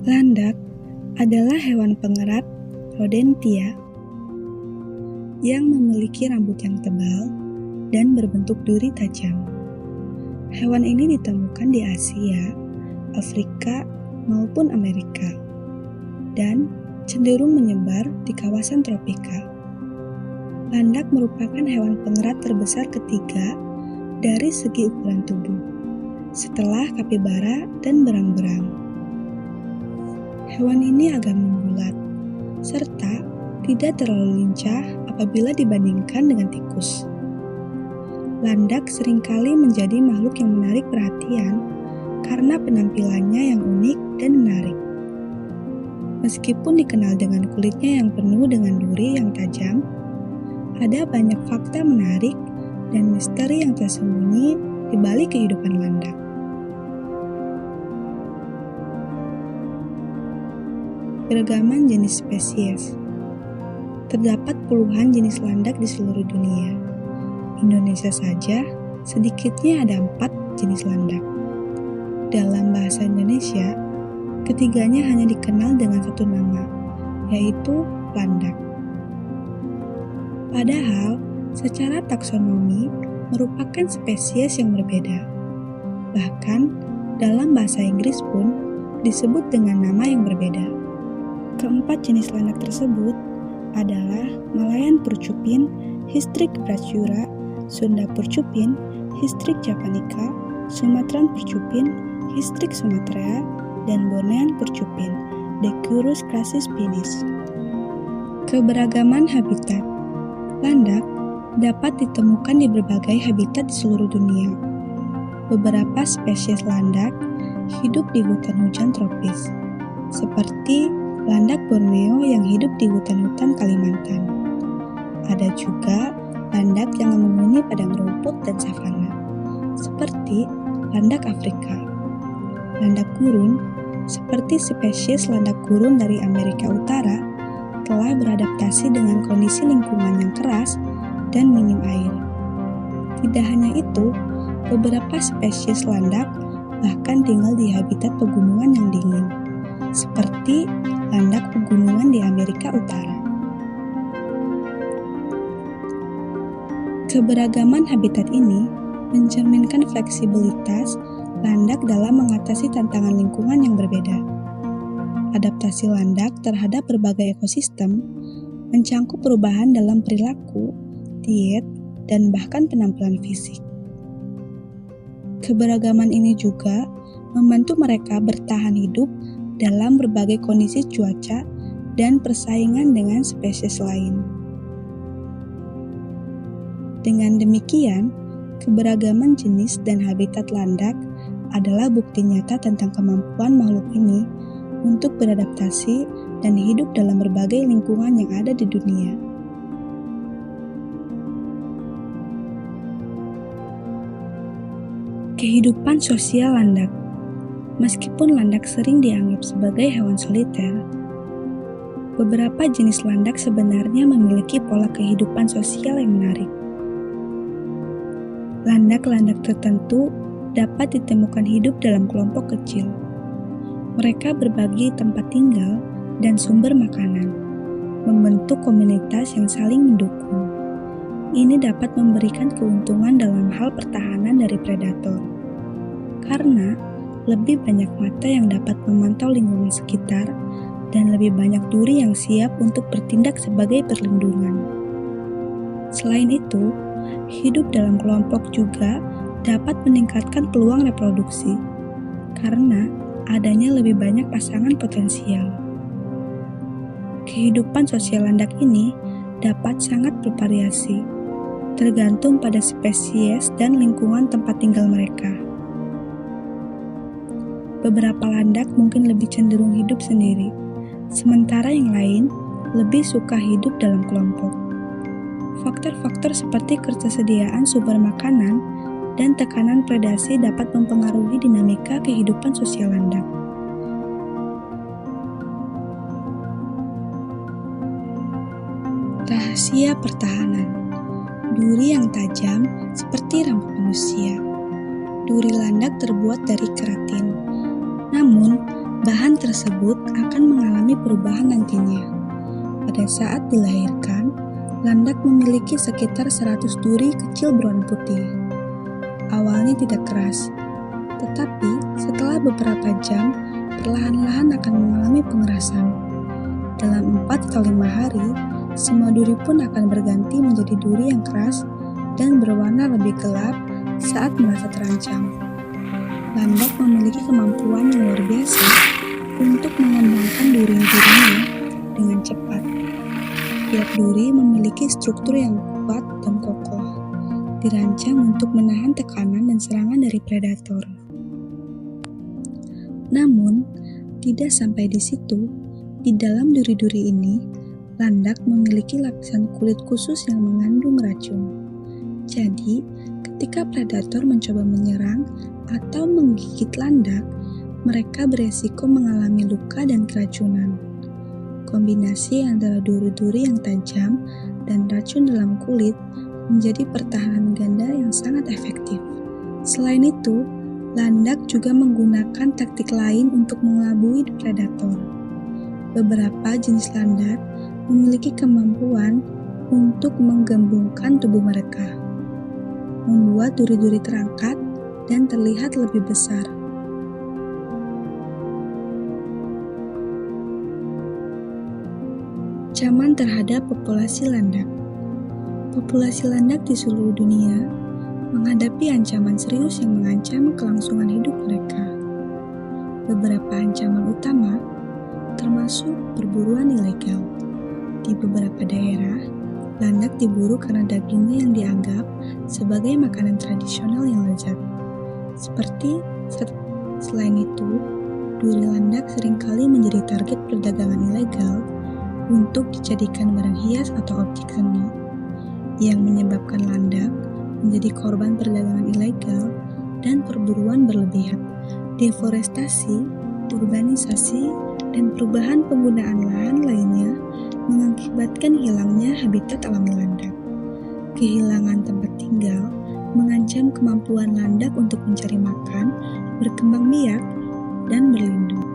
Landak adalah hewan pengerat Rodentia yang memiliki rambut yang tebal dan berbentuk duri tajam. Hewan ini ditemukan di Asia, Afrika, maupun Amerika, dan cenderung menyebar di kawasan tropika. Landak merupakan hewan pengerat terbesar ketiga dari segi ukuran tubuh, setelah kapibara dan berang-berang. Hewan ini agak membulat, serta tidak terlalu lincah apabila dibandingkan dengan tikus. Landak seringkali menjadi makhluk yang menarik perhatian karena penampilannya yang unik dan menarik. Meskipun dikenal dengan kulitnya yang penuh dengan duri yang tajam, ada banyak fakta menarik dan misteri yang tersembunyi di balik kehidupan landak. Keragaman jenis spesies. Terdapat puluhan jenis landak di seluruh dunia. Indonesia saja sedikitnya ada 4 jenis landak. Dalam bahasa Indonesia, ketiganya hanya dikenal dengan satu nama, yaitu landak. Padahal, secara taksonomi merupakan spesies yang berbeda. Bahkan, dalam bahasa Inggris pun disebut dengan nama yang berbeda. Keempat jenis landak tersebut adalah Malayan Purcupine, Hystrix brachyura, Sunda Purcupine, Hystrix japonica, Sumatran Purcupine, Hystrix sumatrea, dan Bornean Purcupine, Decurus crassus-pinnis. Keberagaman habitat. Landak dapat ditemukan di berbagai habitat di seluruh dunia. Beberapa spesies landak hidup di hutan hujan tropis, seperti landak Borneo yang hidup di hutan-hutan Kalimantan. Ada juga landak yang menghuni padang rumput dan savana, seperti landak Afrika. Landak gurun, seperti spesies landak gurun dari Amerika Utara, telah beradaptasi dengan kondisi lingkungan yang keras dan minim air. Tidak hanya itu, beberapa spesies landak bahkan tinggal di habitat pegunungan yang dingin, seperti landak pegunungan di Amerika Utara. Keberagaman habitat ini mencerminkan fleksibilitas landak dalam mengatasi tantangan lingkungan yang berbeda. Adaptasi landak terhadap berbagai ekosistem mencangkup perubahan dalam perilaku, diet, dan bahkan penampilan fisik. Keberagaman ini juga membantu mereka bertahan hidup dalam berbagai kondisi cuaca dan persaingan dengan spesies lain. Dengan demikian, keberagaman jenis dan habitat landak adalah bukti nyata tentang kemampuan makhluk ini untuk beradaptasi dan hidup dalam berbagai lingkungan yang ada di dunia. Kehidupan sosial landak. Meskipun landak sering dianggap sebagai hewan soliter, beberapa jenis landak sebenarnya memiliki pola kehidupan sosial yang menarik. Landak-landak tertentu dapat ditemukan hidup dalam kelompok kecil. Mereka berbagi tempat tinggal dan sumber makanan, membentuk komunitas yang saling mendukung. Ini dapat memberikan keuntungan dalam hal pertahanan dari predator, karena lebih banyak mata yang dapat memantau lingkungan sekitar dan lebih banyak duri yang siap untuk bertindak sebagai perlindungan. Selain itu, hidup dalam kelompok juga dapat meningkatkan peluang reproduksi karena adanya lebih banyak pasangan potensial. Kehidupan sosial landak ini dapat sangat bervariasi, tergantung pada spesies dan lingkungan tempat tinggal mereka. Beberapa landak mungkin lebih cenderung hidup sendiri, sementara yang lain lebih suka hidup dalam kelompok. Faktor-faktor seperti ketersediaan sumber makanan dan tekanan predasi dapat mempengaruhi dinamika kehidupan sosial landak. Rahasia pertahanan. Duri yang tajam seperti rambut manusia. Duri landak terbuat dari keratin. Namun, Bahan tersebut akan mengalami perubahan nantinya. Pada saat dilahirkan, landak memiliki sekitar 100 duri kecil berwarna putih. Awalnya tidak keras, tetapi setelah beberapa jam, perlahan-lahan akan mengalami pengerasan. Dalam 4-5 hari, semua duri pun akan berganti menjadi duri yang keras dan berwarna lebih gelap saat merasa terancam. Landak memiliki kemampuan yang luar biasa untuk mengembangkan duri-durinya dengan cepat. Tiap duri memiliki struktur yang kuat dan kokoh, dirancang untuk menahan tekanan dan serangan dari predator. Namun, tidak sampai di situ, di dalam duri-duri ini, landak memiliki lapisan kulit khusus yang mengandung racun. Jadi, ketika predator mencoba menyerang atau menggigit landak, mereka beresiko mengalami luka dan keracunan. Kombinasi antara duri-duri yang tajam dan racun dalam kulit menjadi pertahanan ganda yang sangat efektif. Selain itu, landak juga menggunakan taktik lain untuk mengelabui predator. Beberapa jenis landak memiliki kemampuan untuk menggembungkan tubuh mereka, membuat duri-duri terangkat dan terlihat lebih besar. Ancaman terhadap populasi landak. Populasi landak di seluruh dunia menghadapi ancaman serius yang mengancam kelangsungan hidup mereka. Beberapa ancaman utama termasuk perburuan ilegal. Di beberapa daerah, landak diburu karena dagingnya yang dianggap sebagai makanan tradisional yang lezat. Selain itu, duri landak seringkali menjadi target perdagangan ilegal untuk dijadikan barang hias atau objek seni, yang menyebabkan landak menjadi korban perdagangan ilegal dan perburuan berlebihan. Deforestasi, urbanisasi, dan perubahan penggunaan lahan lainnya mengakibatkan hilangnya habitat alami landak. Kehilangan tempat tinggal mengancam kemampuan landak untuk mencari makan, berkembang biak, dan berlindung.